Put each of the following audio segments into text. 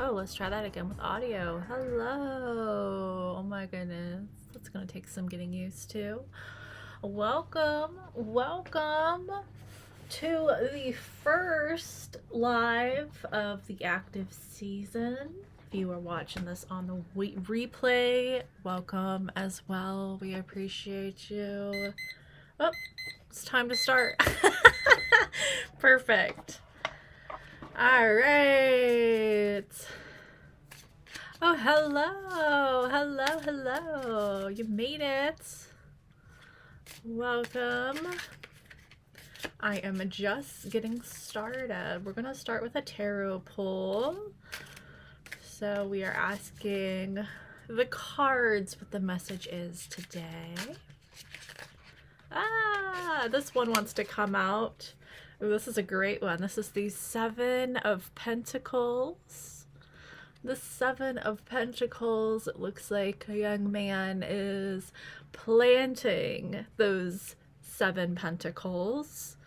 Oh, let's try that again with audio. Hello. Oh my goodness. That's going to take some getting used to. Welcome to the first live of the active season. If you are watching this on the replay, welcome as well. We appreciate you. Oh, it's time to start. Perfect. All right. Oh, hello. You made it. Welcome. I am just getting started. We're going to start with a tarot pull. So we are asking the cards what the message is today. This one wants to come out. Ooh, this is a great one. This is the Seven of Pentacles. The Seven of Pentacles, it looks like a young man is planting those 7 pentacles,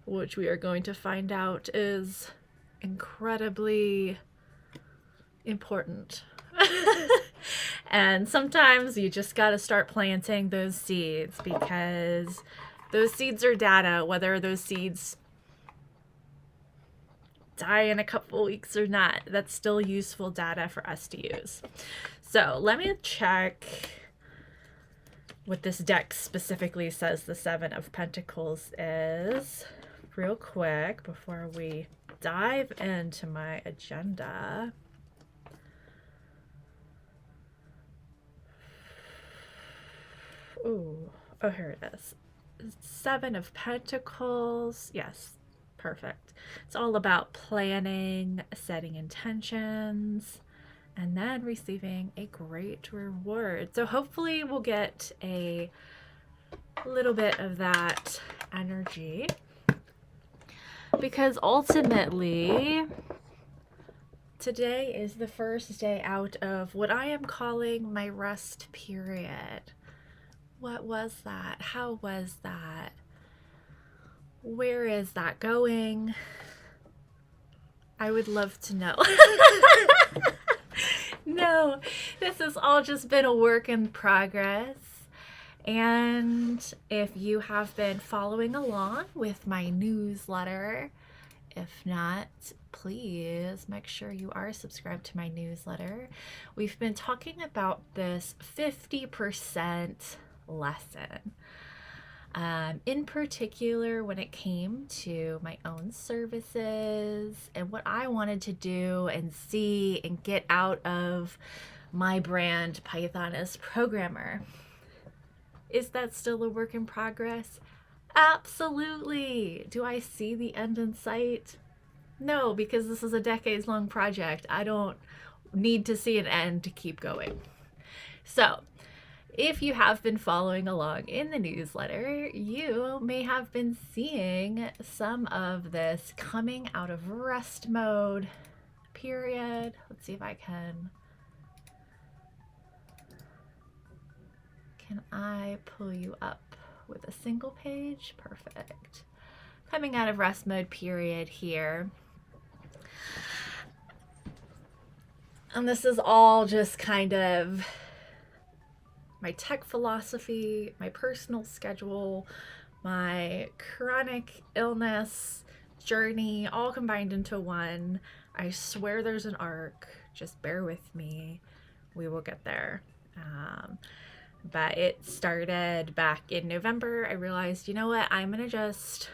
which we are going to find out is incredibly important. And sometimes you just got to start planting those seeds, because those seeds are data, whether those seeds die in a couple weeks or not. That's still useful data for us to use. So let me check what this deck specifically says the Seven of Pentacles is real quick before we dive into my agenda. Ooh, oh, here it is. Seven of Pentacles. Yes, perfect. It's all about planning, setting intentions, and then receiving a great reward. So hopefully we'll get a little bit of that energy, because ultimately today is the first day out of what I am calling my rest period. What was that? How was that? Where is that going? I would love to know. No, this has all just been a work in progress. And if you have been following along with my newsletter, if not, please make sure you are subscribed to my newsletter. We've been talking about this 50% lesson. In particular, when it came to my own services and what I wanted to do and see and get out of my brand, Pythoness Programmer. Is that still a work in progress? Absolutely. Do I see the end in sight? No, because this is a decades-long project. I don't need to see an end to keep going. So, if you have been following along in the newsletter, you may have been seeing some of this coming out of rest mode period. Let's see if I can I pull you up with a single page? Perfect. Coming out of rest mode period here. And this is all just kind of my tech philosophy, my personal schedule, my chronic illness journey, all combined into one. I swear there's an arc. Just bear with me. We will get there. But it started back in November. I realized, you know what? I'm going to just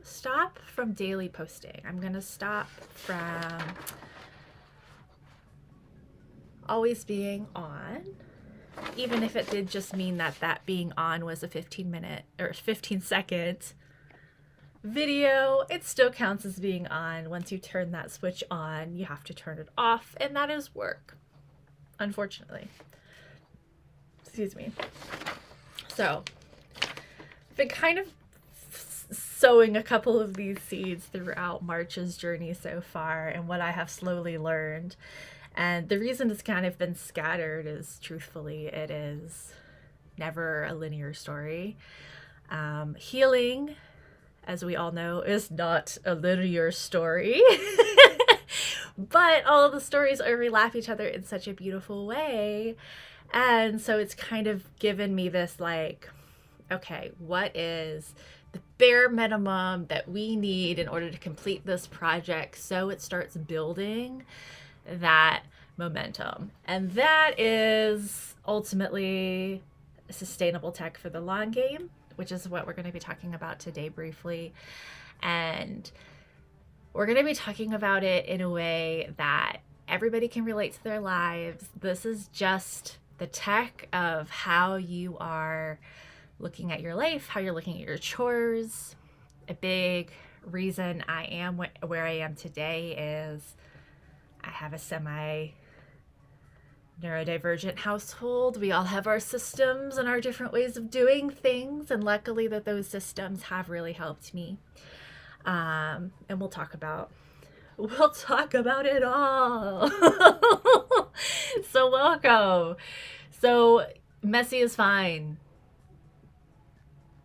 stop from daily posting. I'm going to stop from always being on, even if it did just mean that being on was a 15-minute or 15-second video. It still counts as being on. Once you turn that switch on, you have to turn it off, and that is work, unfortunately. Excuse me. So I've been kind of sowing a couple of these seeds throughout March's journey so far, and what I have slowly learned. And the reason it's kind of been scattered is, truthfully, it is never a linear story. Healing, as we all know, is not a linear story. but all of the stories overlap each other in such a beautiful way. And so it's kind of given me this like, okay, what is the bare minimum that we need in order to complete this project so it starts building that momentum? And that is ultimately sustainable tech for the long game, which is what we're going to be talking about today briefly. And we're going to be talking about it in a way that everybody can relate to their lives. This is just the tech of how you are looking at your life, how you're looking at your chores. A big reason I am where I am today is I have a semi neurodivergent household. We all have our systems and our different ways of doing things, and luckily that those systems have really helped me. And we'll talk about it all. So welcome. So messy is fine.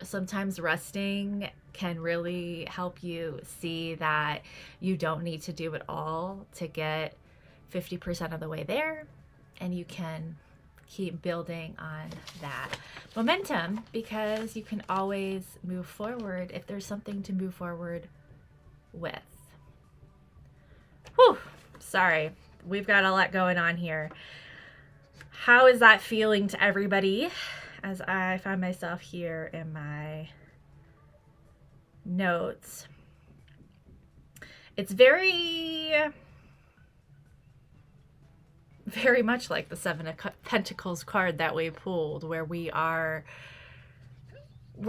Sometimes resting can really help you see that you don't need to do it all to get 50% of the way there, and you can keep building on that momentum because you can always move forward if there's something to move forward with. Whew, sorry, we've got a lot going on here. How is that feeling to everybody as I find myself here in my notes? It's very much like the Seven of Pentacles card that we pulled, where we're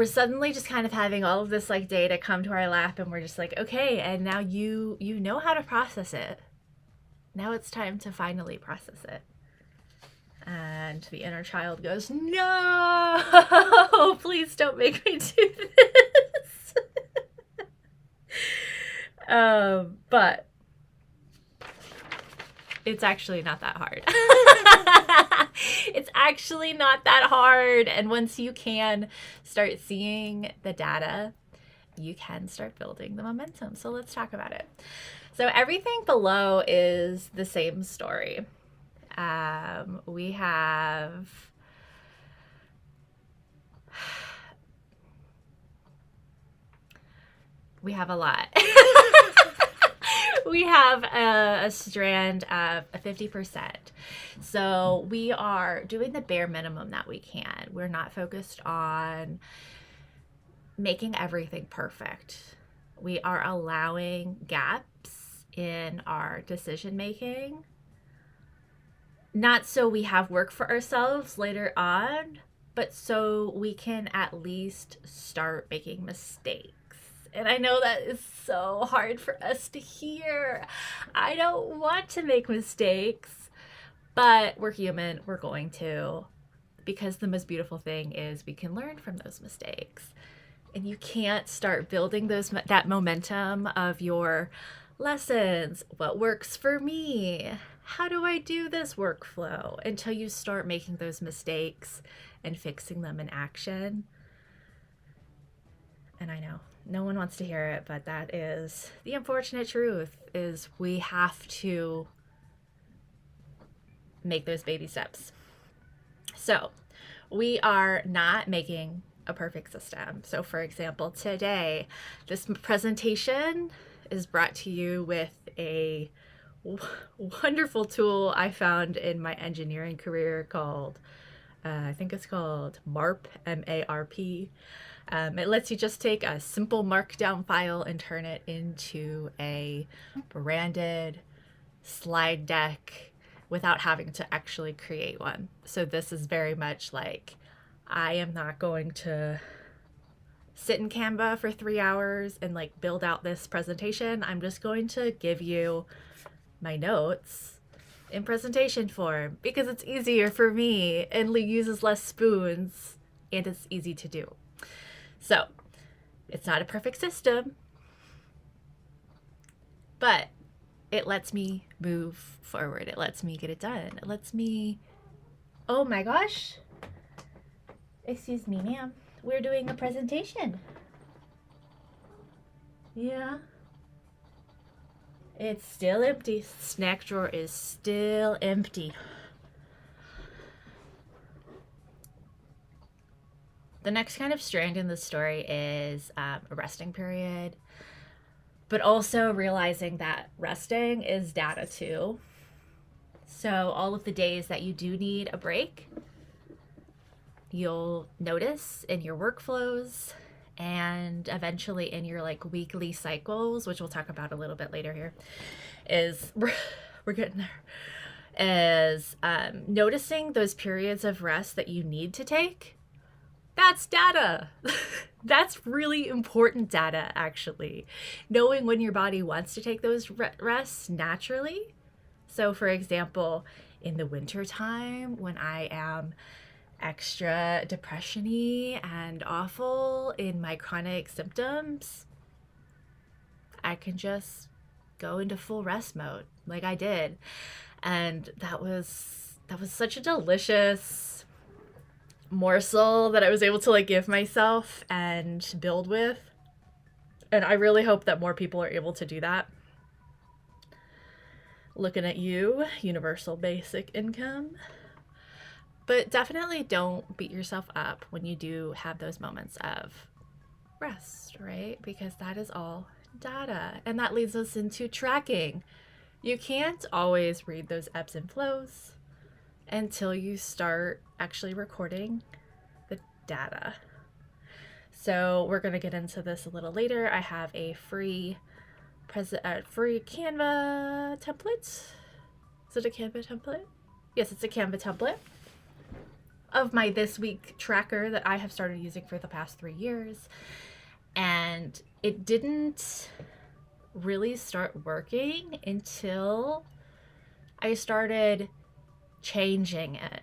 suddenly just kind of having all of this like data come to our lap, and we're just like, okay, and now you know how to process it. Now it's time to finally process it. And the inner child goes, no, please don't make me do this. But it's actually not that hard. It's actually not that hard. And once you can start seeing the data, you can start building the momentum. So let's talk about it. So everything below is the same story. We have a lot. We have a strand of 50%. So we are doing the bare minimum that we can. We're not focused on making everything perfect. We are allowing gaps in our decision making. Not so we have work for ourselves later on, but so we can at least start making mistakes. And I know that is so hard for us to hear. I don't want to make mistakes, but we're human. We're going to, because the most beautiful thing is we can learn from those mistakes. And you can't start building that momentum of your lessons. What works for me? How do I do this workflow? Until you start making those mistakes and fixing them in action. And I know no one wants to hear it, but that is the unfortunate truth, is we have to make those baby steps. So we are not making a perfect system. So for example, today, this presentation is brought to you with a wonderful tool I found in my engineering career called, I think it's called MARP, M-A-R-P. It lets you just take a simple markdown file and turn it into a branded slide deck without having to actually create one. So this is very much like, I am not going to sit in Canva for 3 hours and like build out this presentation. I'm just going to give you my notes in presentation form because it's easier for me and uses less spoons and it's easy to do. So it's not a perfect system, but it lets me move forward. It lets me get it done. It lets me, oh my gosh. Excuse me, ma'am. We're doing a presentation. Yeah. It's still empty. Snack drawer is still empty. The next kind of strand in the story is a resting period, but also realizing that resting is data too. So all of the days that you do need a break, you'll notice in your workflows and eventually in your like weekly cycles, which we'll talk about a little bit later here, is we're getting there, is noticing those periods of rest that you need to take. That's data. That's really important data, actually. Knowing when your body wants to take those rests naturally. So, for example, in the winter time, when I am extra depression-y and awful in my chronic symptoms, I can just go into full rest mode like I did. And that was such a delicious morsel that I was able to like give myself and build with. And I really hope that more people are able to do that. Looking at you, universal basic income. But definitely don't beat yourself up when you do have those moments of rest, right? Because that is all data. And that leads us into tracking. You can't always read those ebbs and flows until you start actually recording the data. So we're going to get into this a little later. I have a free Canva template. Is it a Canva template? Yes, it's a Canva template of my this week tracker that I have started using for the past 3 years. And it didn't really start working until I started changing it,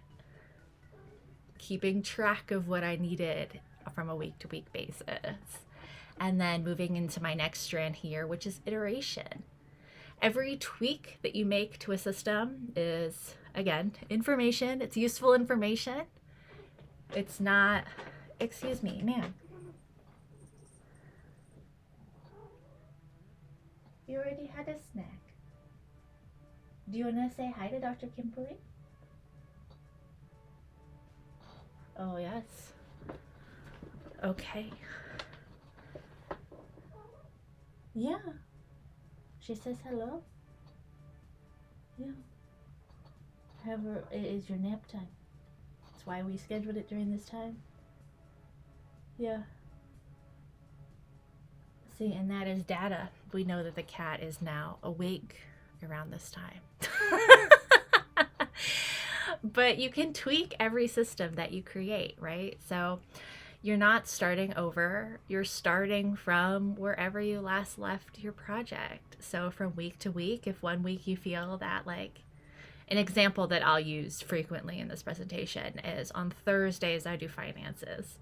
keeping track of what I needed from a week to week basis, and then moving into my next strand here, which is iteration. Every tweak that you make to a system is, again, information. It's useful information. It's not, excuse me, ma'am. You already had a snack. Do you want to say hi to Dr. Kimberly? Oh, yes. Okay. Yeah. She says hello? Yeah. However, it is your nap time. That's why we scheduled it during this time. Yeah. See, and that is data. We know that the cat is now awake around this time. But you can tweak every system that you create, right? So you're not starting over. You're starting from wherever you last left your project. So from week to week, if one week you feel that, like, an example that I'll use frequently in this presentation is on Thursdays, I do finances.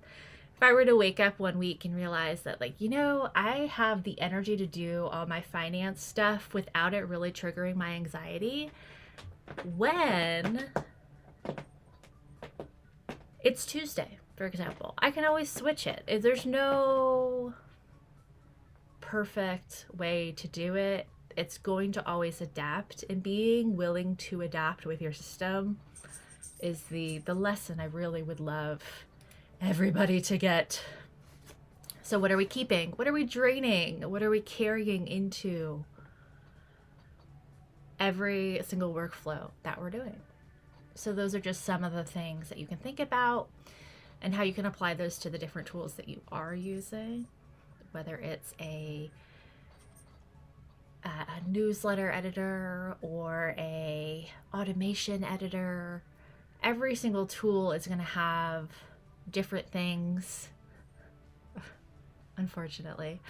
If I were to wake up one week and realize that, like, you know, I have the energy to do all my finance stuff without it really triggering my anxiety, when it's Tuesday, for example, I can always switch it. There's no perfect way to do it. It's going to always adapt, and being willing to adapt with your system is the lesson I really would love everybody to get. So what are we keeping? What are we draining? What are we carrying into every single workflow that we're doing? So those are just some of the things that you can think about and how you can apply those to the different tools that you are using, whether it's a newsletter editor or a automation editor. Every single tool is going to have different things. Unfortunately,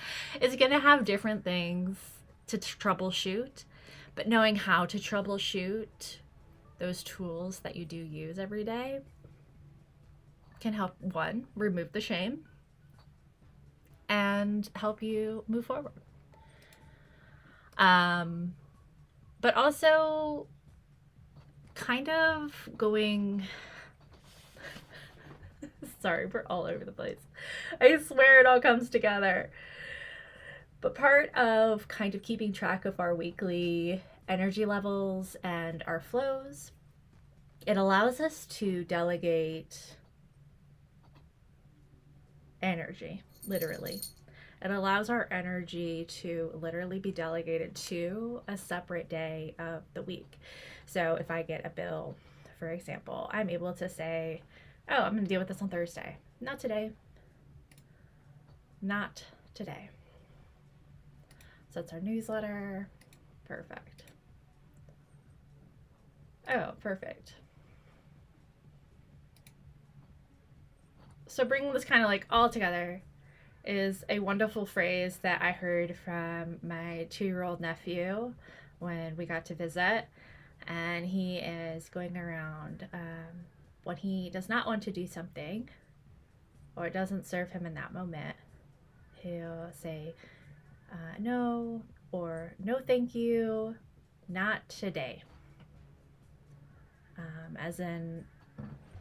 it's going to have different things to troubleshoot, but knowing how to troubleshoot those tools that you do use every day can help, one, remove the shame and help you move forward. But also kind of going, sorry, we're all over the place. I swear it all comes together. But part of kind of keeping track of our weekly energy levels and our flows, it allows us to delegate energy, literally. It allows our energy to literally be delegated to a separate day of the week. So if I get a bill, for example, I'm able to say, oh, I'm going to deal with this on Thursday. Not today. Not today. So it's our newsletter. Perfect. Oh, perfect. So bringing this kind of like all together is a wonderful phrase that I heard from my 2-year-old nephew when we got to visit. And he is going around when he does not want to do something or it doesn't serve him in that moment, he'll say no, or no thank you, not today. As in,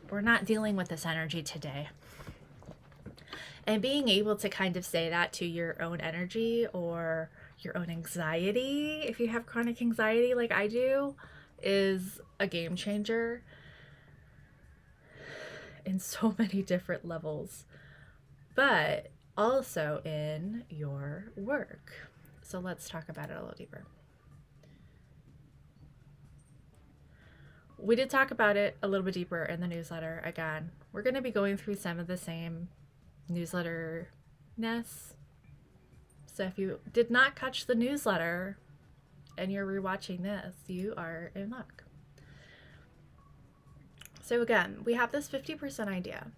we're not dealing with this energy today. And being able to kind of say that to your own energy or your own anxiety, if you have chronic anxiety like I do, is a game changer in so many different levels, but also in your work. So let's talk about it a little deeper. We did talk about it a little bit deeper in the newsletter. Again, we're going to be going through some of the same newsletter-ness. So if you did not catch the newsletter and you're rewatching this, you are in luck. So again, we have this 50% idea.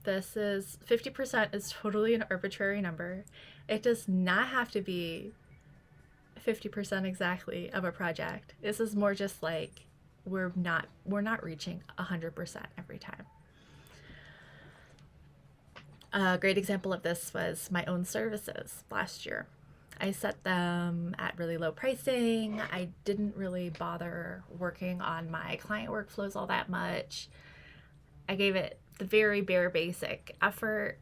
This is 50% is totally an arbitrary number. It does not have to be 50% exactly of a project. This is more just like we're not reaching 100% every time. A great example of this was my own services last year. I set them at really low pricing. I didn't really bother working on my client workflows all that much. I gave it the very bare basic effort.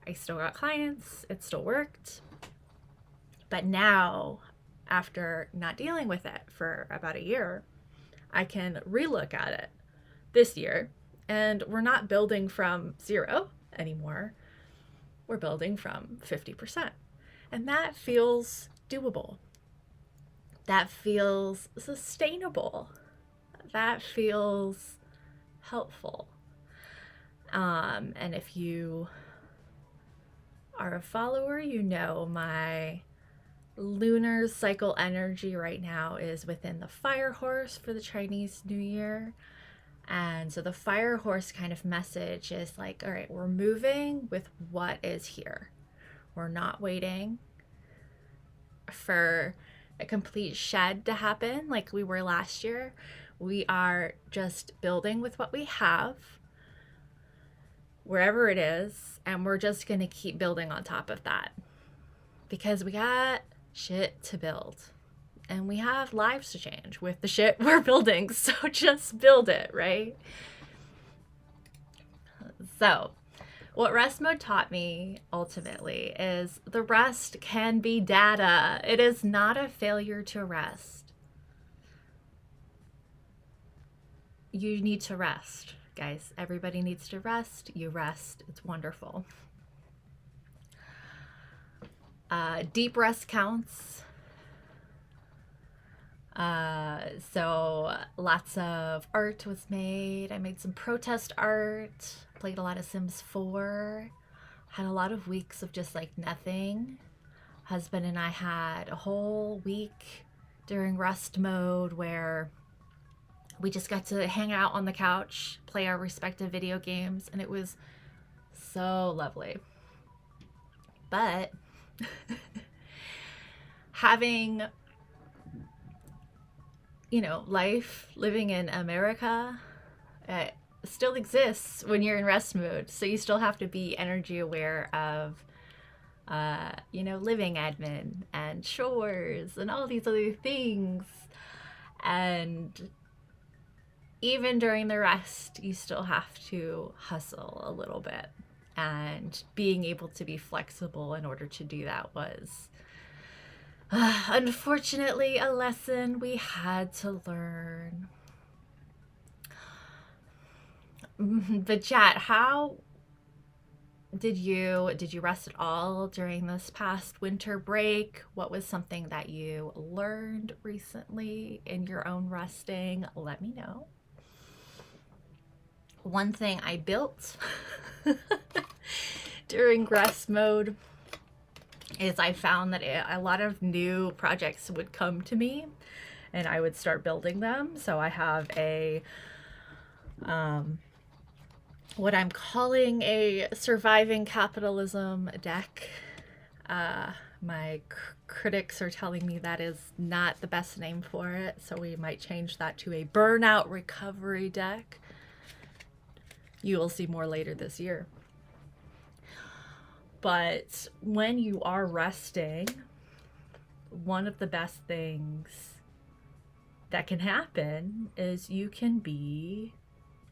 I still got clients. It still worked. But now, after not dealing with it for about a year, I can relook at it this year, and we're not building from 0 anymore. We're building from 50%. And that feels doable. That feels sustainable. That feels helpful. And if you are a follower, you know my lunar cycle energy right now is within the fire horse for the Chinese New Year. And so the fire horse kind of message is like, all right, we're moving with what is here. We're not waiting for a complete shed to happen like we were last year. We are just building with what we have, wherever it is, and we're just going to keep building on top of that because we got shit to build and we have lives to change with the shit we're building. So just build it, right? So what rest mode taught me ultimately is the rest can be data. It is not a failure to rest. You need to rest, guys. Everybody needs to rest. You rest. It's wonderful. Deep rest counts. So lots of art was made. I made some protest art, played a lot of Sims 4, had a lot of weeks of just like nothing. Husband and I had a whole week during rest mode where we just got to hang out on the couch, play our respective video games, and it was so lovely. But having, life living in America still exists when you're in rest mode. So you still have to be energy aware of, living admin and chores and all these other things. And even during the rest, you still have to hustle a little bit. And being able to be flexible in order to do that was unfortunately a lesson we had to learn. But chat, how did you rest at all during this past winter break? What was something that you learned recently in your own resting? Let me know. One thing I built during rest mode is I found that a lot of new projects would come to me and I would start building them. So I have a what I'm calling a surviving capitalism deck. My critics are telling me that is not the best name for it, so we might change that to a burnout recovery deck. You will see more later this year. But when you are resting, one of the best things that can happen is you can be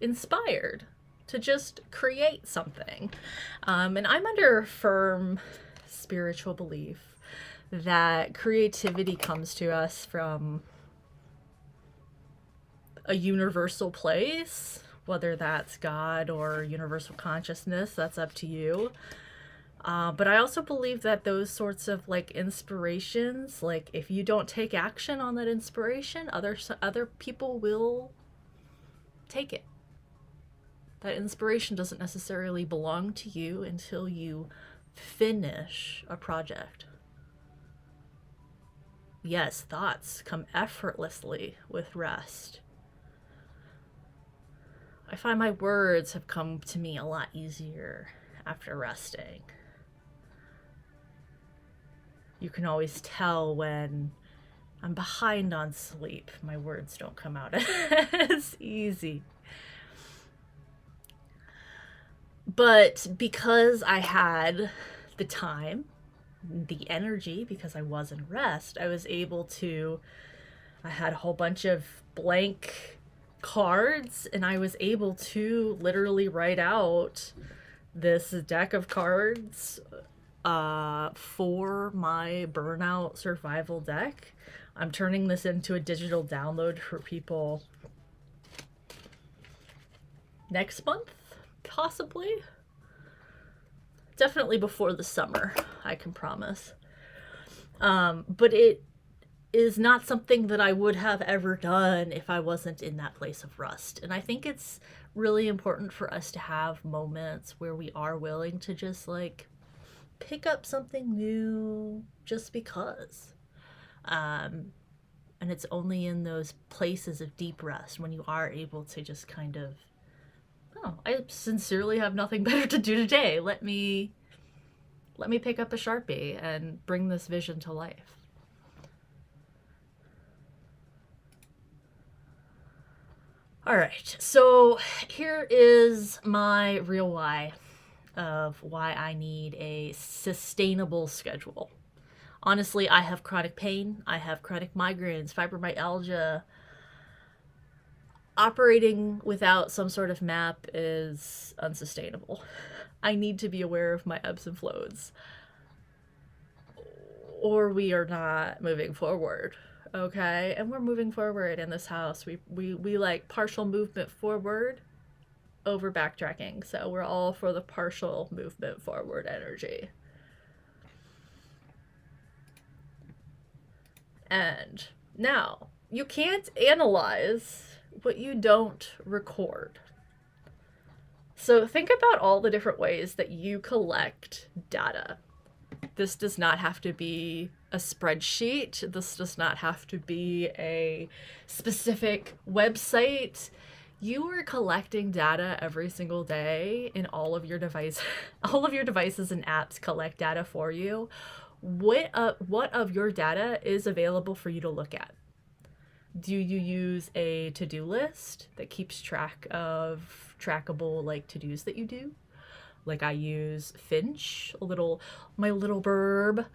inspired to just create something. And I'm under a firm spiritual belief that creativity comes to us from a universal place, whether that's God or universal consciousness, that's up to you. But I also believe that those sorts of like inspirations, like if you don't take action on that inspiration, other people will take it. That inspiration doesn't necessarily belong to you until you finish a project. Yes, thoughts come effortlessly with rest. I find my words have come to me a lot easier after resting. You can always tell when I'm behind on sleep. My words don't come out as easy. But because I had the time, the energy, because I was in rest, I was able to, I had a whole bunch of blank cards and I was able to literally write out this deck of cards for my burnout survival deck. I'm turning this into a digital download for people next month, possibly. Definitely before the summer, I can promise. But it is not something that I would have ever done if I wasn't in that place of rest. And I think it's really important for us to have moments where we are willing to just like pick up something new just because. And it's only in those places of deep rest when you are able to just kind of, oh, I sincerely have nothing better to do today. Let me pick up a Sharpie and bring this vision to life. All right, so here is my real why of why I need a sustainable schedule. Honestly, I have chronic pain, I have chronic migraines, fibromyalgia. Operating without some sort of map is unsustainable. I need to be aware of my ebbs and flows, or we are not moving forward. Okay, and we're moving forward in this house. We like partial movement forward over backtracking, so we're all for the partial movement forward energy. And now, you can't analyze what you don't record. So think about all the different ways that you collect data. This does not have to be a spreadsheet. This does not have to be a specific website. You are collecting data every single day in all of your devices. All of your devices and apps collect data for you. What of your data is available for you to look at? Do you use a to-do list that keeps track of trackable like to-dos that you do? Like I use Finch, my little burb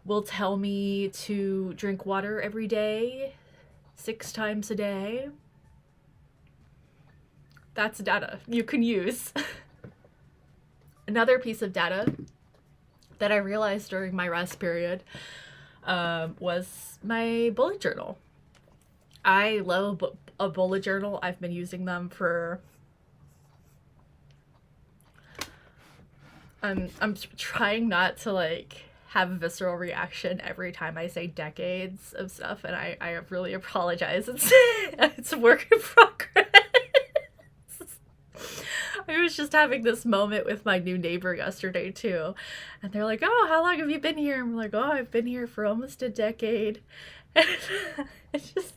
will tell me to drink water every day, 6 times a day. That's data you can use. Another piece of data that I realized during my rest period was my bullet journal. I love a bullet journal. I've been using them for... I'm trying not to like have a visceral reaction every time I say decades of stuff, and I really apologize. It's a work in progress. I was just having this moment with my new neighbor yesterday too, and they're like, "Oh, how long have you been here?" I'm like, "Oh, I've been here for almost a decade." It's just,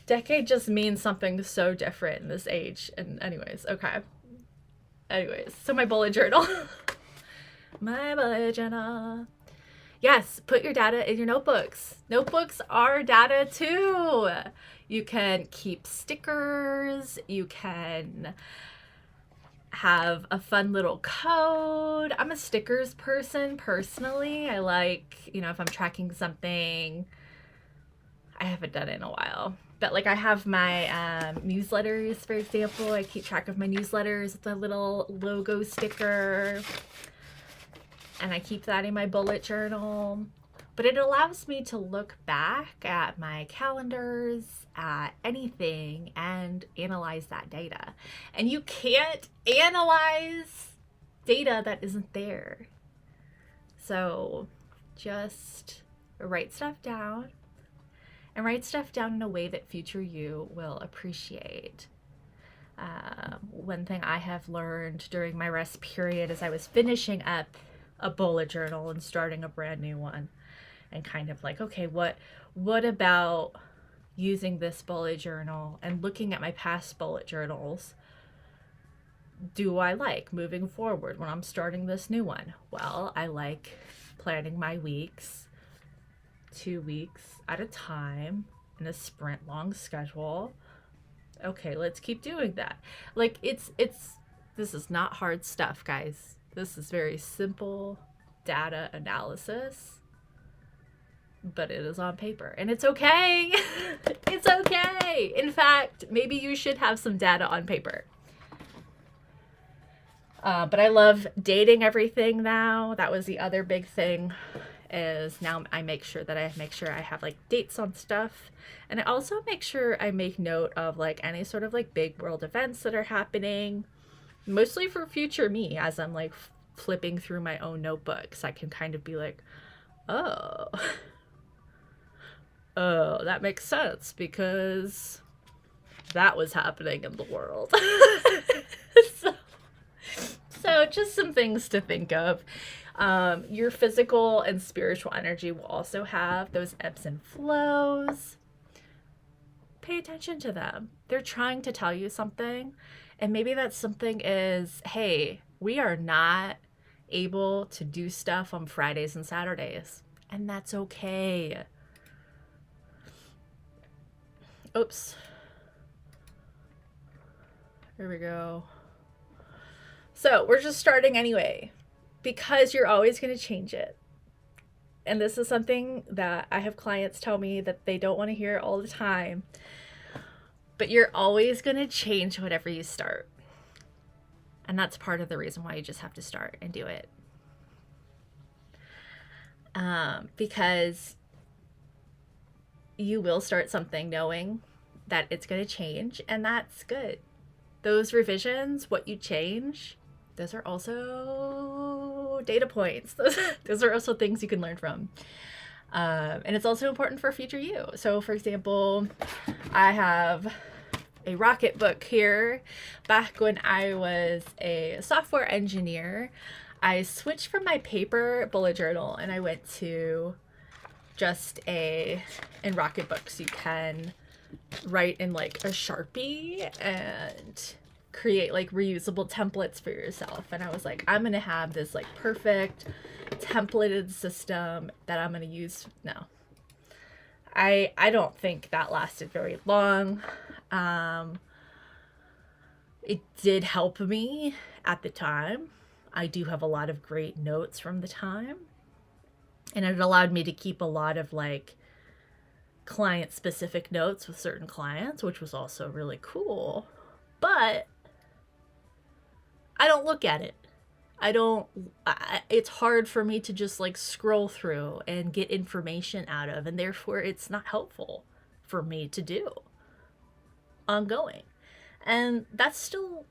decade just means something so different in this age. And anyways, okay. So my bullet journal. My bullet journal. Yes, put your data in your notebooks. Notebooks are data too. You can keep stickers. You can have a fun little code. I'm a stickers person personally. I like, if I'm tracking something, I haven't done it in a while. But like I have my newsletters, for example. I keep track of my newsletters with a little logo sticker. And I keep that in my bullet journal. But it allows me to look back at my calendars, at anything, and analyze that data. And you can't analyze data that isn't there. So just write stuff down. And write stuff down in a way that future you will appreciate. One thing I have learned during my rest period as I was finishing up a bullet journal and starting a brand new one, and kind of like, okay, what about using this bullet journal and looking at my past bullet journals do I like moving forward when I'm starting this new one? Well, I like planning my weeks 2 weeks at a time in a sprint long schedule. Okay, let's keep doing that. Like this is not hard stuff, guys. This is very simple data analysis, but it is on paper, and it's okay. It's okay. In fact, maybe you should have some data on paper. But I love dating everything now. That was the other big thing, is now I make sure I have like dates on stuff. And I also make sure I make note of like any sort of like big world events that are happening, mostly for future me, as I'm like flipping through my own notebooks. I can kind of be like, oh, that makes sense because that was happening in the world. So just some things to think of. Your physical and spiritual energy will also have those ebbs and flows. Pay attention to them. They're trying to tell you something. And maybe that something is, hey, we are not able to do stuff on Fridays and Saturdays. And that's okay. Oops. Here we go. So we're just starting anyway, because you're always going to change it. And this is something that I have clients tell me that they don't want to hear all the time. But you're always going to change whatever you start. And that's part of the reason why you just have to start and do it. Because you will start something knowing that it's going to change, and that's good. Those revisions, what you change, those are also data points. Those are also things you can learn from. And it's also important for future you. So for example, I have a Rocket book here. Back when I was a software engineer, I switched from my paper bullet journal and I went to just in Rocket books you can write in like a Sharpie and create like reusable templates for yourself. And I was like, I'm gonna have this like perfect templated system that I'm gonna use now. I don't think that lasted very long. It did help me at the time. I do have a lot of great notes from the time, and it allowed me to keep a lot of like client specific notes with certain clients, which was also really cool. But I don't look at it. It's hard for me to just like scroll through and get information out of, and therefore it's not helpful for me to do ongoing. And that's still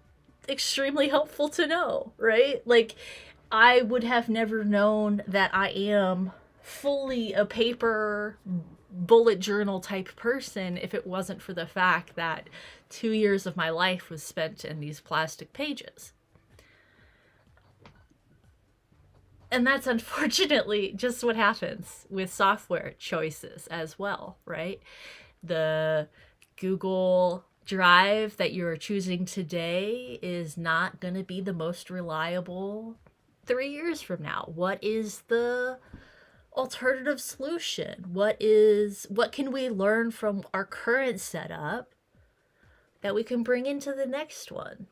extremely helpful to know, right? Like, I would have never known that I am fully a paper bullet journal type person if it wasn't for the fact that 2 years of my life was spent in these plastic pages. And that's unfortunately just what happens with software choices as well, right? The Google Drive that you're choosing today is not going to be the most reliable 3 years from now. What is the alternative solution? What can we learn from our current setup that we can bring into the next one?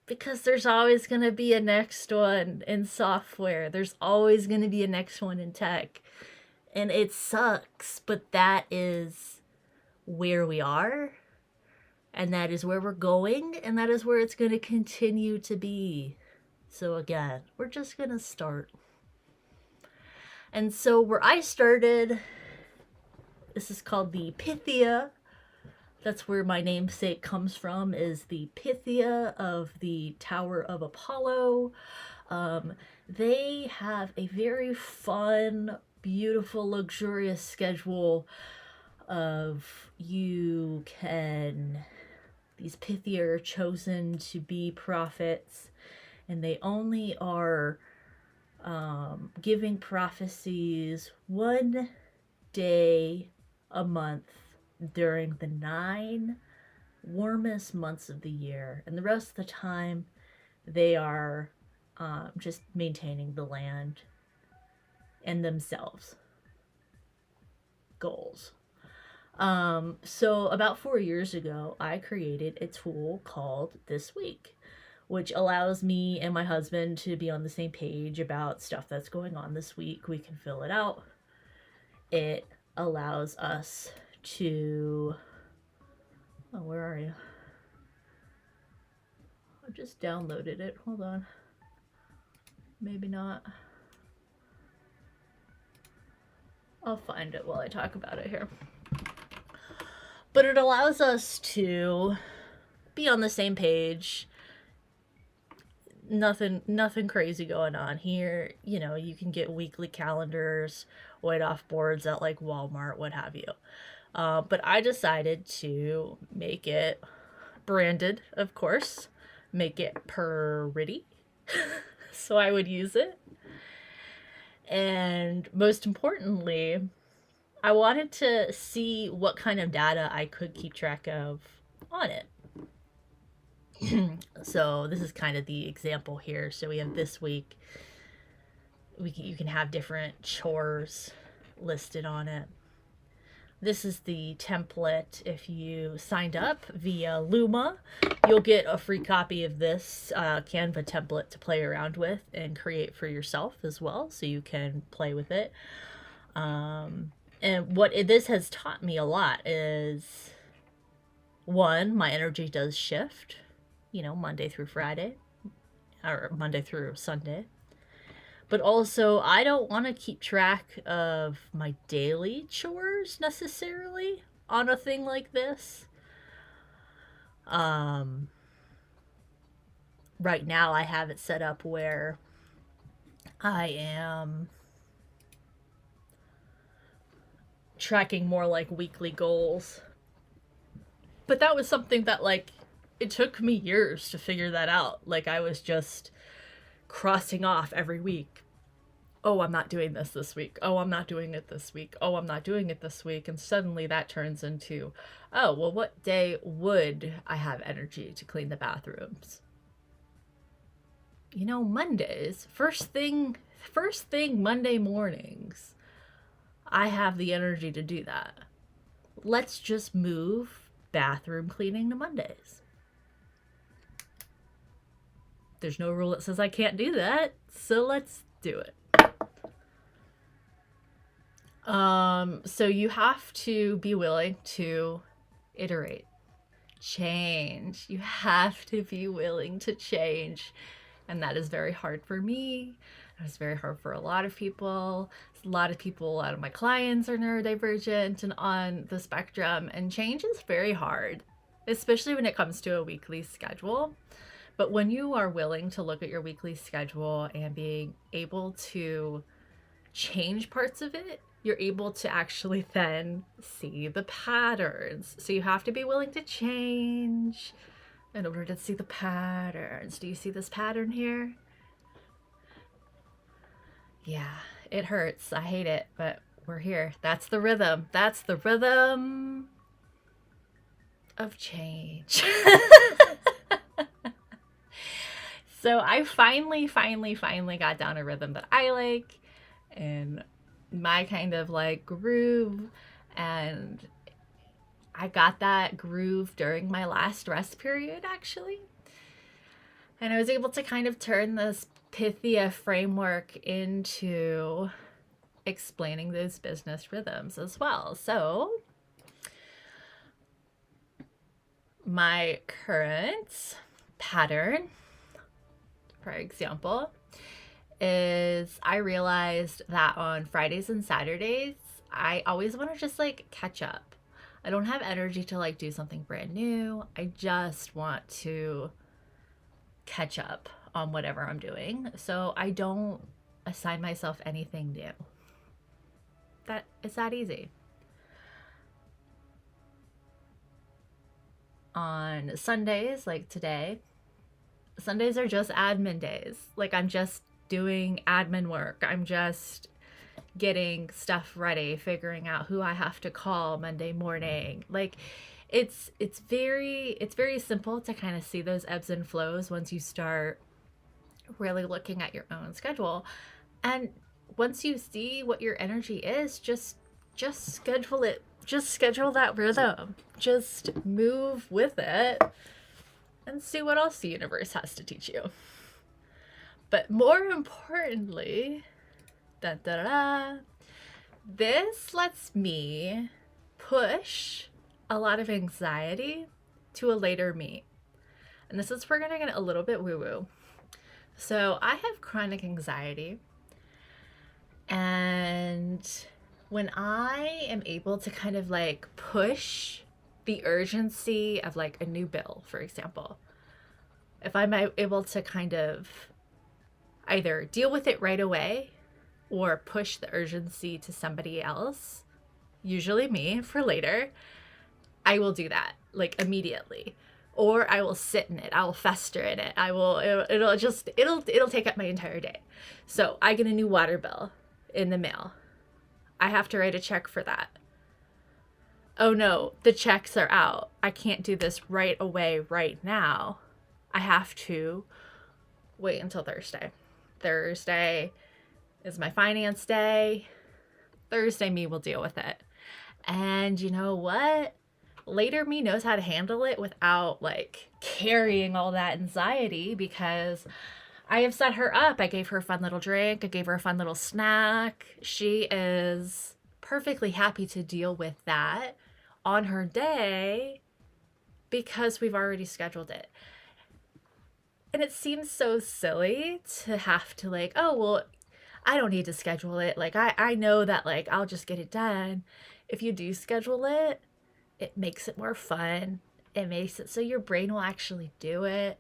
Because there's always going to be a next one in software. There's always going to be a next one in tech. And it sucks, but that is where we are. And that is where we're going. And that is where it's going to continue to be. So again, we're just going to start. And so where I started, this is called the Pythia. That's where my namesake comes from, is the Pythia of the Tower of Apollo. They have a very fun, beautiful, luxurious schedule of these Pythia are chosen to be prophets, and they only are giving prophecies one day a month during the 9 warmest months of the year, and the rest of the time they are just maintaining the land and themselves goals. So about 4 years ago, I created a tool called This Week, which allows me and my husband to be on the same page about stuff that's going on this week. We can fill it out. It allows us to, oh, where are you? I just downloaded it. Hold on. Maybe not. I'll find it while I talk about it here. But it allows us to be on the same page. Nothing crazy going on here. You know, you can get weekly calendars, white off boards at like Walmart, what have you. But I decided to make it branded, of course, make it pretty, so I would use it. And most importantly, I wanted to see what kind of data I could keep track of on it. So this is kind of the example here. So we have this week. You can have different chores listed on it. This is the template. If you signed up via Luma, you'll get a free copy of this Canva template to play around with and create for yourself as well, so you can play with it. And this has taught me a lot is, one, my energy does shift, Monday through Friday, or Monday through Sunday. But also, I don't want to keep track of my daily chores necessarily on a thing like this. Right now, I have it set up where I am tracking more like weekly goals. But that was something that, like, it took me years to figure that out. Like, I was just crossing off every week. Oh, I'm not doing this week. Oh, I'm not doing it this week. Oh, I'm not doing it this week. And suddenly that turns into, oh, well, what day would I have energy to clean the bathrooms? Mondays, first thing Monday mornings, I have the energy to do that. Let's just move bathroom cleaning to Mondays. There's no rule that says I can't do that, so let's do it. So you have to be willing to iterate, change. You have to be willing to change. And that is very hard for me. It's very hard for a lot of people. A lot of my clients are neurodivergent and on the spectrum, and change is very hard, especially when it comes to a weekly schedule. But when you are willing to look at your weekly schedule and being able to change parts of it, you're able to actually then see the patterns. So you have to be willing to change in order to see the patterns. Do you see this pattern here? Yeah, it hurts. I hate it, but we're here. That's the rhythm. That's the rhythm of change. So I finally got down a rhythm that I like and my kind of like groove, and I got that groove during my last rest period actually. And I was able to kind of turn this Pythia framework into explaining those business rhythms as well. So my current pattern, for example, is I realized that on Fridays and Saturdays, I always want to just like catch up. I don't have energy to like do something brand new. I just want to catch up on whatever I'm doing. So I don't assign myself anything new. It's that easy. On Sundays, like today, Sundays are just admin days. Like I'm just doing admin work. I'm just getting stuff ready, figuring out who I have to call Monday morning. Like it's very simple to kind of see those ebbs and flows once you start really looking at your own schedule. And once you see what your energy is, just schedule it. Just schedule that rhythm. Just move with it and see what else the universe has to teach you. But more importantly, this lets me push a lot of anxiety to a later me. And this is where we're going to get a little bit woo-woo. So I have chronic anxiety, and when I am able to kind of like push the urgency of like a new bill, for example, if I'm able to kind of either deal with it right away or push the urgency to somebody else, usually me, for later, I will do that like immediately. Or I will sit in it. I will fester in it. It'll take up my entire day. So I get a new water bill in the mail. I have to write a check for that. Oh no, the checks are out. I can't do this right away, right now. I have to wait until Thursday. Thursday is my finance day. Thursday me will deal with it. And you know what? Later me knows how to handle it without like carrying all that anxiety, because I have set her up. I gave her a fun little drink. I gave her a fun little snack. She is perfectly happy to deal with that on her day because we've already scheduled it. And it seems so silly to have to like, oh, well, I don't need to schedule it. Like, I know that like, I'll just get it done. If you do schedule it, it makes it more fun. It makes it so your brain will actually do it.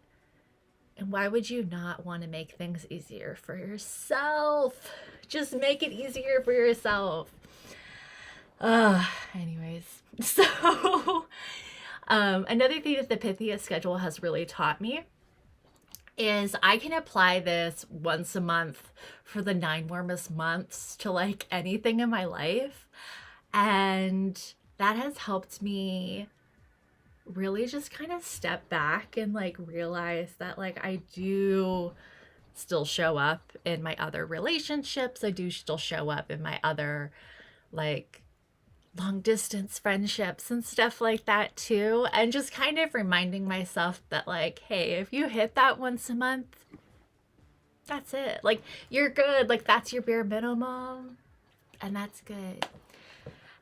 And why would you not want to make things easier for yourself? Just make it easier for yourself. Anyways, so another thing that the Pythia schedule has really taught me is I can apply this once a month for the 9 warmest months to like anything in my life. And that has helped me really just kind of step back and like realize that like I do still show up in my other relationships. I do still show up in my other like long distance friendships and stuff like that too. And just kind of reminding myself that like, hey, if you hit that once a month, that's it. Like you're good. Like that's your bare minimum, and that's good.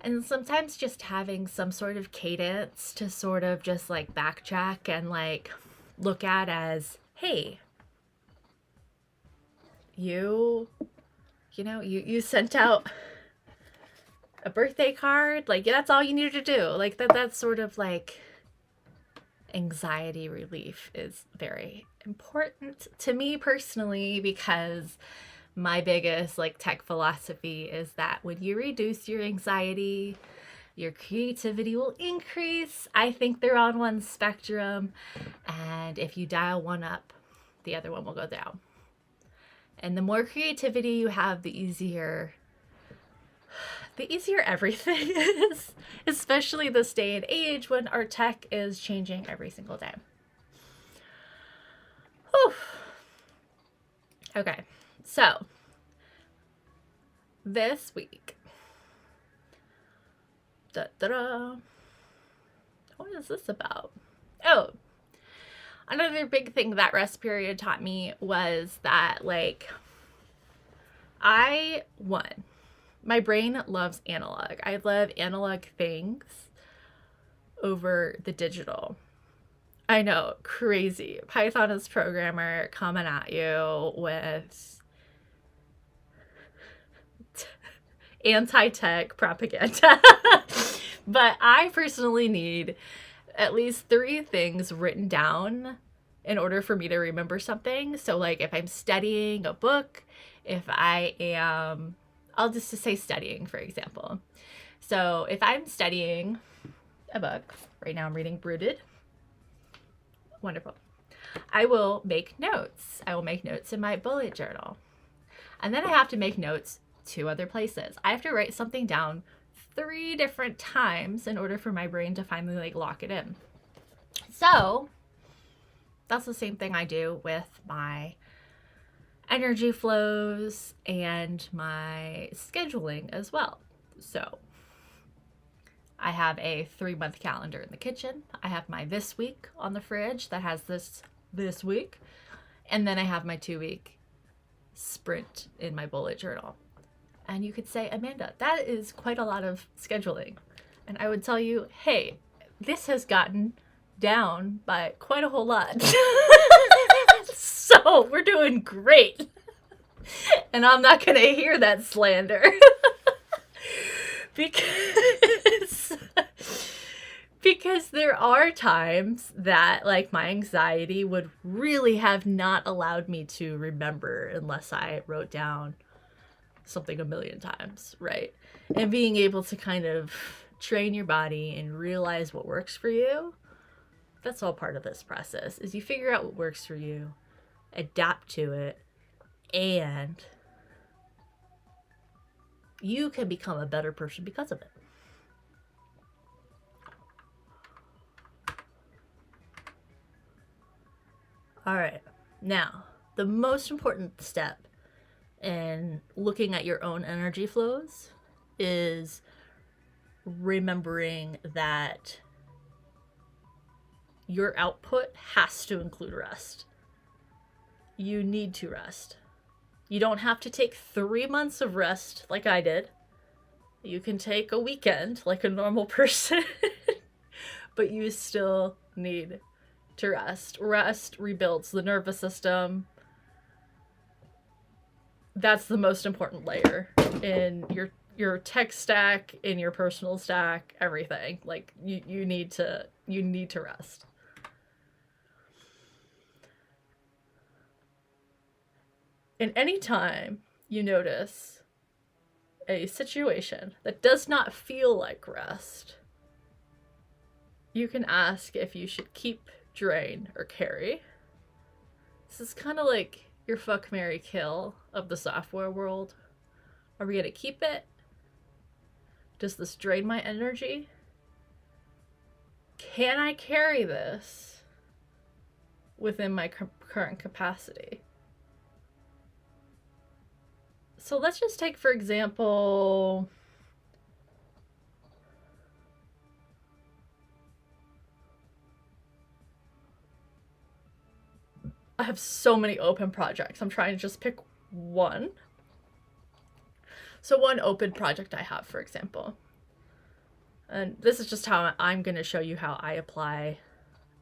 And sometimes just having some sort of cadence to sort of just like backtrack and like look at as, hey, you sent out a birthday card. Like, that's all you needed to do. Like that's sort of like anxiety relief is very important to me personally, because my biggest like tech philosophy is that when you reduce your anxiety, your creativity will increase. I think they're on one spectrum, and if you dial one up, the other one will go down. And the more creativity you have, the easier everything is, especially this day and age when our tech is changing every single day. Whew. Okay, so this week, what is this about? Oh, another big thing that rest period taught me was that, like, my brain loves analog. I love analog things over the digital. I know, crazy. Pythoness Programmer coming at you with anti-tech propaganda. But I personally need at least 3 things written down in order for me to remember something. So, like, if I'm studying a book, if I am, I'll just say studying, for example. So if I'm studying a book, right now I'm reading Brooded. Wonderful. I will make notes. I will make notes in my bullet journal. And then I have to make notes 2 other places. I have to write something down 3 different times in order for my brain to finally like lock it in. So that's the same thing I do with my energy flows and my scheduling as well. So I have a 3-month calendar in the kitchen. I have my this week on the fridge that has this week. And then I have my 2-week sprint in my bullet journal. And you could say, Amanda, that is quite a lot of scheduling. And I would tell you, hey, this has gotten down by quite a whole lot. So we're doing great. And I'm not going to hear that slander. Because there are times that, like, my anxiety would really have not allowed me to remember unless I wrote down something a million times, right? And being able to kind of train your body and realize what works for you, that's all part of this process, is you figure out what works for you, adapt to it, and you can become a better person because of it. All right, now, the most important step in looking at your own energy flows is remembering that your output has to include rest. You need to rest. You don't have to take 3 months of rest like I did. You can take a weekend like a normal person, but you still need to rest. Rest rebuilds the nervous system. That's the most important layer in your tech stack, in your personal stack, everything. Like, you need to rest. And anytime you notice a situation that does not feel like rest, you can ask if you should keep, drain, or carry. This is kind of like your fuck, marry, kill of the software world. Are we going to keep it? Does this drain my energy? Can I carry this within my current capacity? So let's just take, for example, I have so many open projects. I'm trying to just pick one. So one open project I have, for example, And this is just how I'm going to show you how I apply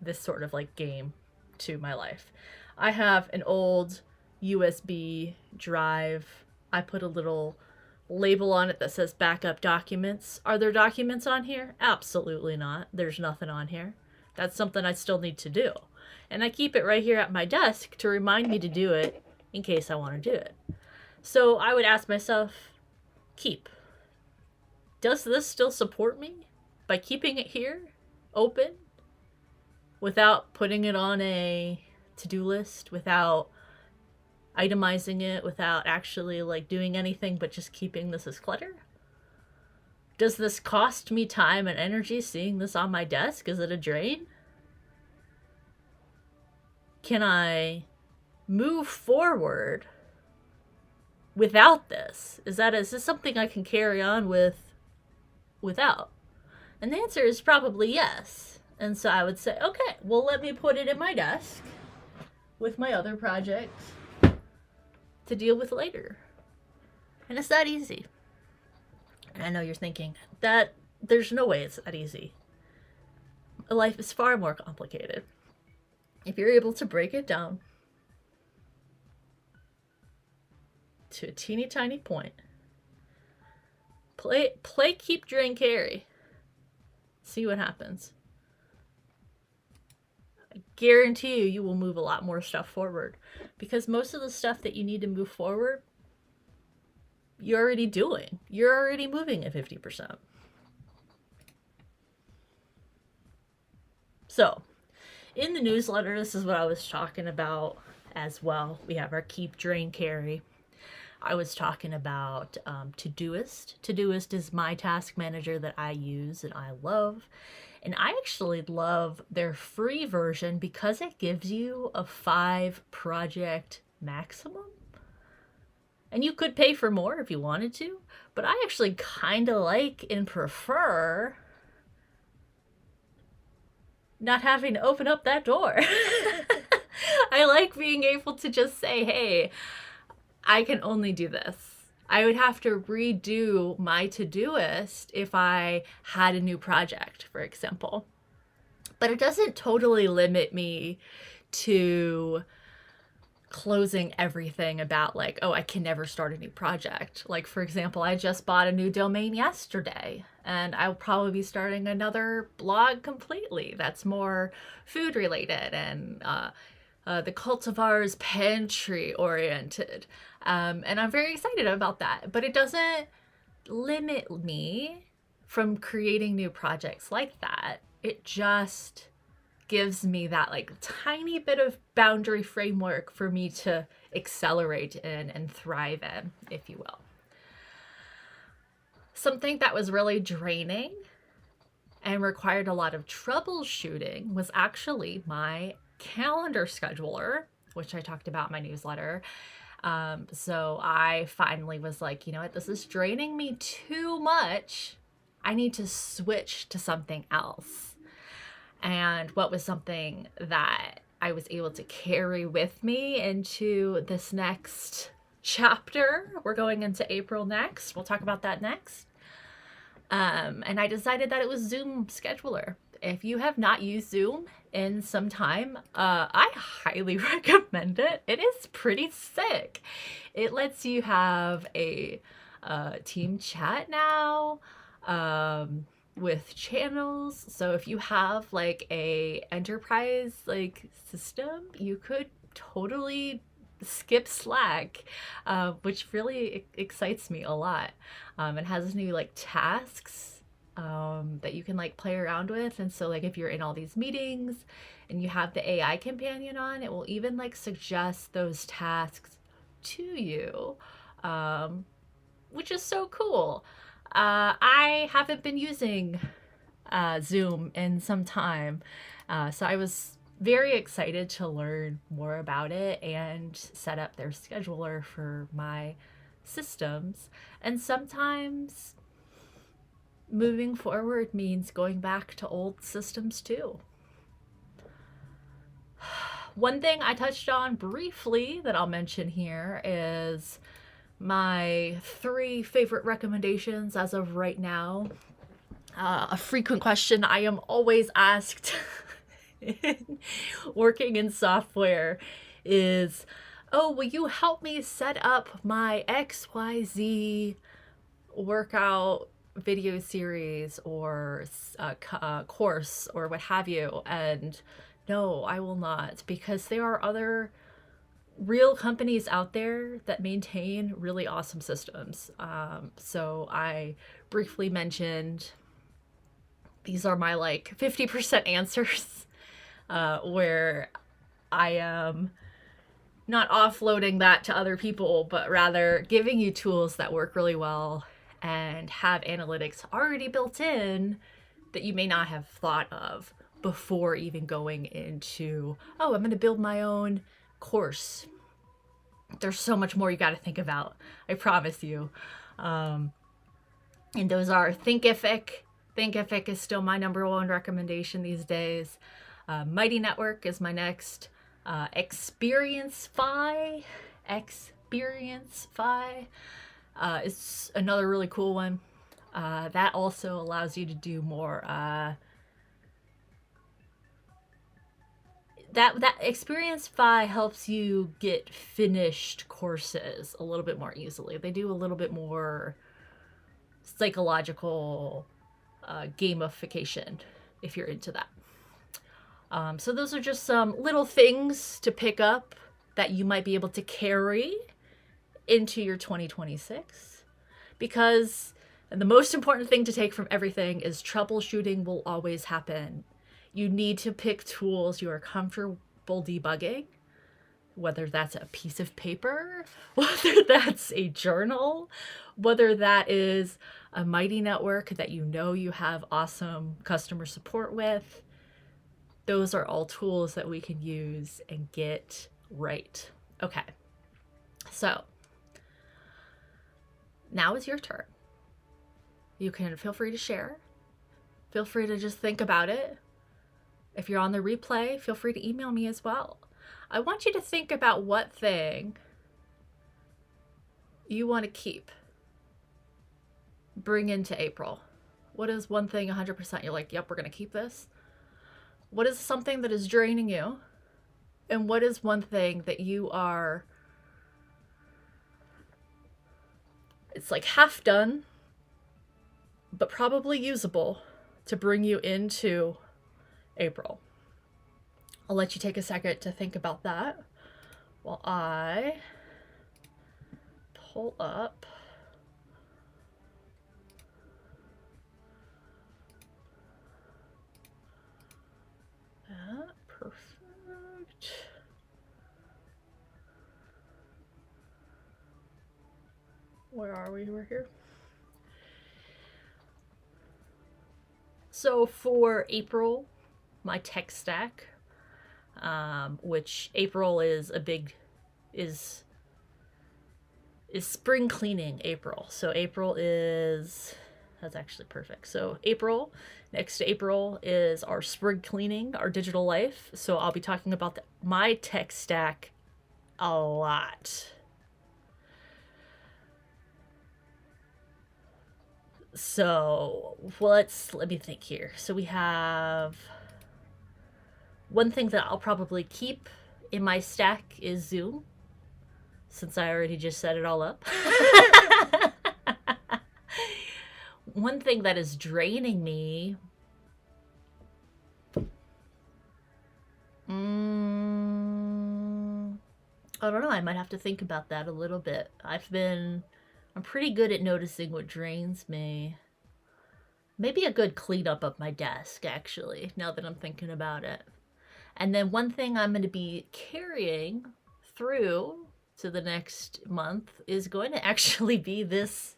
this sort of like game to my life. I have an old USB drive. I put a little label on it that says backup documents. Are there documents on here? Absolutely not. There's nothing on here. That's something I still need to do. And I keep it right here at my desk to remind me to do it in case I want to do it. So I would ask myself, keep. Does this still support me by keeping it here open without putting it on a to-do list, without itemizing it, without actually like doing anything but just keeping this as clutter? Does this cost me time and energy seeing this on my desk? Is it a drain? Can I move forward without this? Is this something I can carry on without? And the answer is probably yes. And so I would say, okay, well, let me put it in my desk with my other projects to deal with later. And it's that easy. And I know you're thinking that there's no way it's that easy. Life is far more complicated. If you're able to break it down to a teeny tiny point, play, keep, drain, carry. See what happens. I guarantee you will move a lot more stuff forward, because most of the stuff that you need to move forward, you're already doing. You're already moving at 50%. So, in the newsletter, this is what I was talking about as well. We have our keep, drain, carry. I was talking about Todoist. Todoist is my task manager that I use and I love. And I actually love their free version because it gives you a 5 project maximum. And you could pay for more if you wanted to, but I actually kind of like and prefer not having to open up that door. I like being able to just say, hey, I can only do this. I would have to redo my Todoist if I had a new project, for example. But it doesn't totally limit me to closing everything about like, oh, I can never start a new project. Like, for example, I just bought a new domain yesterday, and I'll probably be starting another blog completely that's more food related and the cultivars pantry oriented. And I'm very excited about that, but it doesn't limit me from creating new projects like that. It just gives me that like tiny bit of boundary framework for me to accelerate in and thrive in, if you will. Something that was really draining and required a lot of troubleshooting was actually my calendar scheduler, which I talked about in my newsletter. So I finally was like, you know what, this is draining me too much. I need to switch to something else. And what was something that I was able to carry with me into this next chapter. We're going into April next. We'll talk about that next. And I decided that it was Zoom Scheduler. If you have not used Zoom in some time, I highly recommend it. It is pretty sick. It lets you have a team chat now with channels. So if you have like a enterprise like system, you could totally skip Slack, which really excites me a lot. It has new like tasks that you can like play around with. And so like if you're in all these meetings and you have the AI companion on, it will even like suggest those tasks to you, which is so cool. I haven't been using Zoom in some time, so I was very excited to learn more about it and set up their scheduler for my systems. And sometimes moving forward means going back to old systems too. One thing I touched on briefly that I'll mention here is my 3 favorite recommendations as of right now. A frequent question I am always asked working in software is, oh, will you help me set up my XYZ workout video series or course or what have you? And no, I will not, because there are other real companies out there that maintain really awesome systems. So I briefly mentioned these are my like 50% answers, where I am not offloading that to other people, but rather giving you tools that work really well and have analytics already built in that you may not have thought of before even going into, oh, I'm going to build my own course. There's so much more you got to think about, I promise you. And those are Thinkific. Thinkific is still my number one recommendation these days. Mighty Network is my next. Experience-Fi is another really cool one. That also allows you to do more. That Experience-Fi helps you get finished courses a little bit more easily. They do a little bit more psychological gamification if you're into that. So those are just some little things to pick up that you might be able to carry into your 2026. Because the most important thing to take from everything is troubleshooting will always happen. You need to pick tools you are comfortable debugging, whether that's a piece of paper, whether that's a journal, whether that is a Mighty Network that you know you have awesome customer support with. Those are all tools that we can use and get right. Okay, so now is your turn. You can feel free to share. Feel free to just think about it. If you're on the replay, feel free to email me as well. I want you to think about what thing you want to keep, bring into April. What is one thing 100% you're like, yep, we're going to keep this? What is something that is draining you? And what is one thing that you are, it's like half done, but probably usable to bring you into April? I'll let you take a second to think about that while I pull up that. Perfect. Where are we? We're here. So for April, my tech stack, which April is is spring cleaning April. So April is, that's actually perfect. So April, next to April is our spring cleaning, our digital life. So I'll be talking about my tech stack a lot. So let me think here. So we have one thing that I'll probably keep in my stack is Zoom, since I already just set it all up. One thing that is draining me, I don't know. I might have to think about that a little bit. I'm pretty good at noticing what drains me. Maybe a good cleanup of my desk, actually, now that I'm thinking about it. And then one thing I'm going to be carrying through to the next month is going to actually be this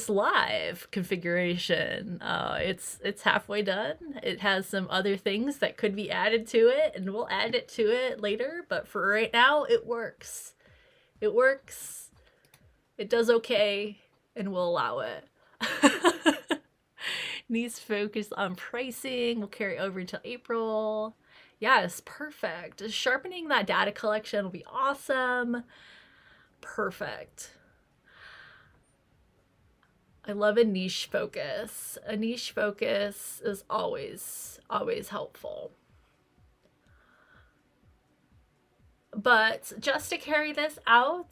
live configuration. It's halfway done. It has some other things that could be added to it, and we'll add it to it later. But for right now, it works. It works. It does okay, and we'll allow it. Needs focus on pricing. We'll carry over until April. Yes, perfect. Sharpening that data collection will be awesome. Perfect. I love a niche focus. A niche focus is always helpful. But just to carry this out,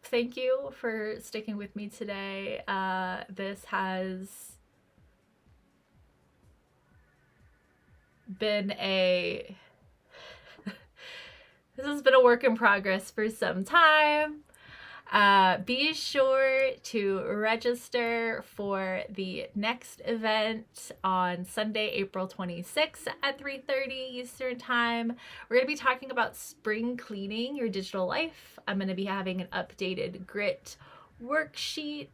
thank you for sticking with me today. This has been a work in progress for some time. Be sure to register for the next event on Sunday, April 26th at 3:30 Eastern Time. We're going to be talking about spring cleaning your digital life. I'm going to be having an updated grit worksheet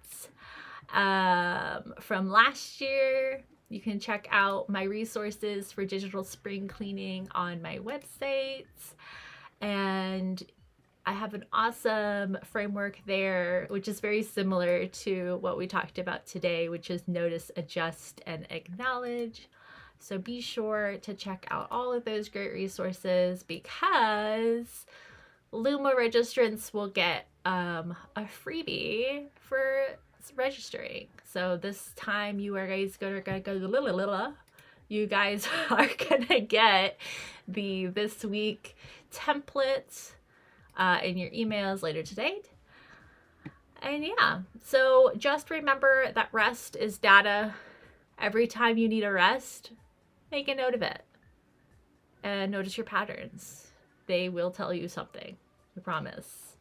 from last year. You can check out my resources for digital spring cleaning on my website. And I have an awesome framework there, which is very similar to what we talked about today, which is notice, adjust, and acknowledge. So be sure to check out all of those great resources, because Luma registrants will get a freebie for registering. So this time you guys are gonna get the this week template in your emails later today. And yeah, so just remember that rest is data. Every time you need a rest, make a note of it and notice your patterns. They will tell you something, I promise.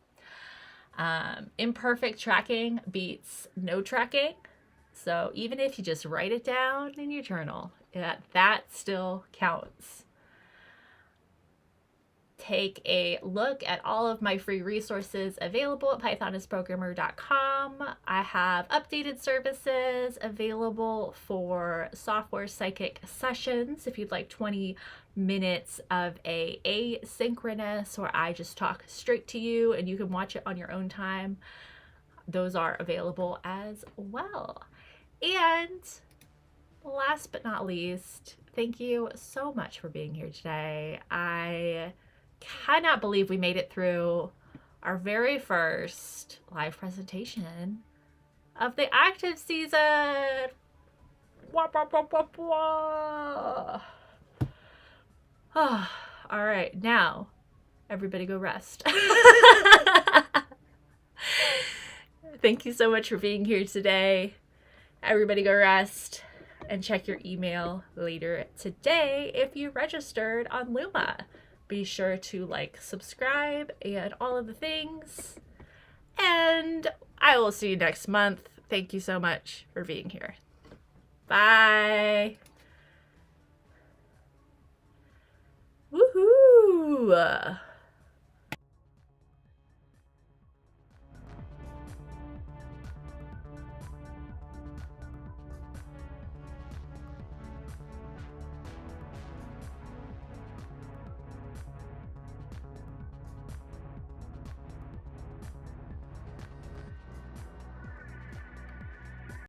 Imperfect tracking beats no tracking. So even if you just write it down in your journal, that still counts. Take a look at all of my free resources available at pythonessprogrammer.com. I have updated services available for software psychic sessions. If you'd like 20 minutes of a asynchronous where I just talk straight to you and you can watch it on your own time, those are available as well. And last but not least, thank you so much for being here today. I cannot believe we made it through our very first live presentation of the active season. Wah, wah, wah, wah, wah. Oh, all right, now everybody go rest. Thank you so much for being here today. Everybody go rest and check your email later today if you registered on Luma. Be sure to like, subscribe, and all of the things. And I will see you next month. Thank you so much for being here. Bye. Woohoo!